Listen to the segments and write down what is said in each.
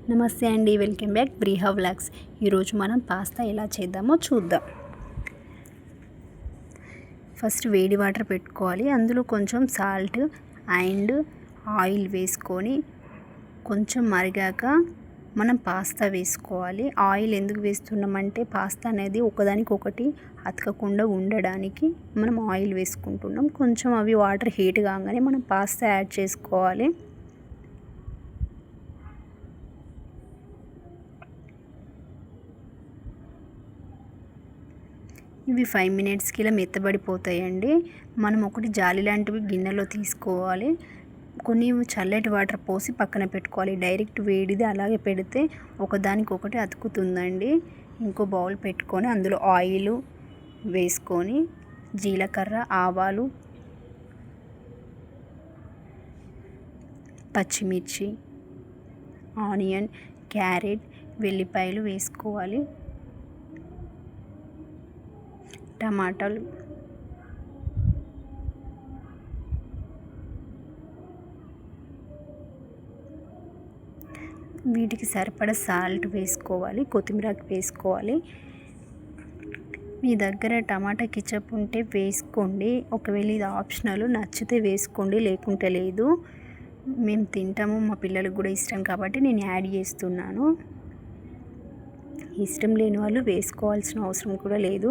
నమస్తే అండి, welcome back బ్రీహా vlogs. ఈరోజు మనం పాస్తా ఎలా చేద్దామో చూద్దాం. ఫస్ట్ వేడి వాటర్ పెట్టుకోవాలి. అందులో కొంచెం సాల్ట్ అండ్ ఆయిల్ వేసుకొని కొంచెం మరిగాక మనం పాస్తా వేసుకోవాలి. ఆయిల్ ఎందుకు వేస్తున్నామంటే పాస్తా అనేది ఒకదానికొకటి అతకకుండా ఉండడానికి మనం ఆయిల్ వేసుకుంటున్నాం. కొంచెం అవి వాటర్ హీట్ కాగానే మనం పాస్తా యాడ్ చేసుకోవాలి. ఇవి 5 మినిట్స్కి ఇలా మెత్తబడిపోతాయండి. మనం ఒకటి జాలి లాంటివి గిన్నెలో తీసుకోవాలి. కొన్ని చల్లటి వాటర్ పోసి పక్కన పెట్టుకోవాలి. డైరెక్ట్ వేడిది అలాగే పెడితే ఒకదానికొకటి అతుకుతుందండి. ఇంకో బౌల్ పెట్టుకొని అందులో ఆయిల్ వేసుకొని జీలకర్ర, ఆవాలు, పచ్చిమిర్చి, ఆనియన్, క్యారెట్, వెల్లిపాయలు వేసుకోవాలి. టమాటాలు, వీటికి సరిపడా సాల్ట్ వేసుకోవాలి. కొత్తిమీర వేసుకోవాలి. మీ దగ్గర టమాటా కెచప్ ఉంటే వేసుకోండి. ఒకవేళ ఇది ఆప్షనల్, నచ్చితే వేసుకోండి, లేకుంటే లేదు. మేము తింటాము, మా పిల్లలకు కూడా ఇష్టం కాబట్టి నేను యాడ్ చేస్తున్నాను. ఇష్టం లేని వాళ్ళు వేసుకోవాల్సిన అవసరం కూడా లేదు,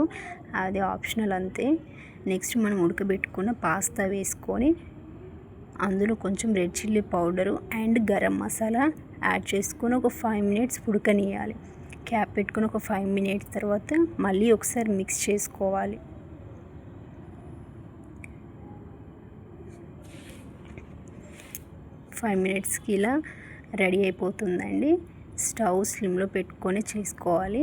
అది ఆప్షనల్ అంతే. నెక్స్ట్ మనం ఉడకబెట్టుకున్న పాస్తా వేసుకొని అందులో కొంచెం red chilli powder and garam masala add చేసుకొని ఒక 5 మినిట్స్ ఉడకనియాలి. క్యాప్ పెట్టుకొని ఒక 5 మినిట్స్ తర్వాత మళ్ళీ ఒకసారి మిక్స్ చేసుకోవాలి. ఫైవ్ మినిట్స్కి ఇలా రెడీ అయిపోతుందండి. స్టవ్ స్లిమ్లో పెట్టుకొని చేసుకోవాలి.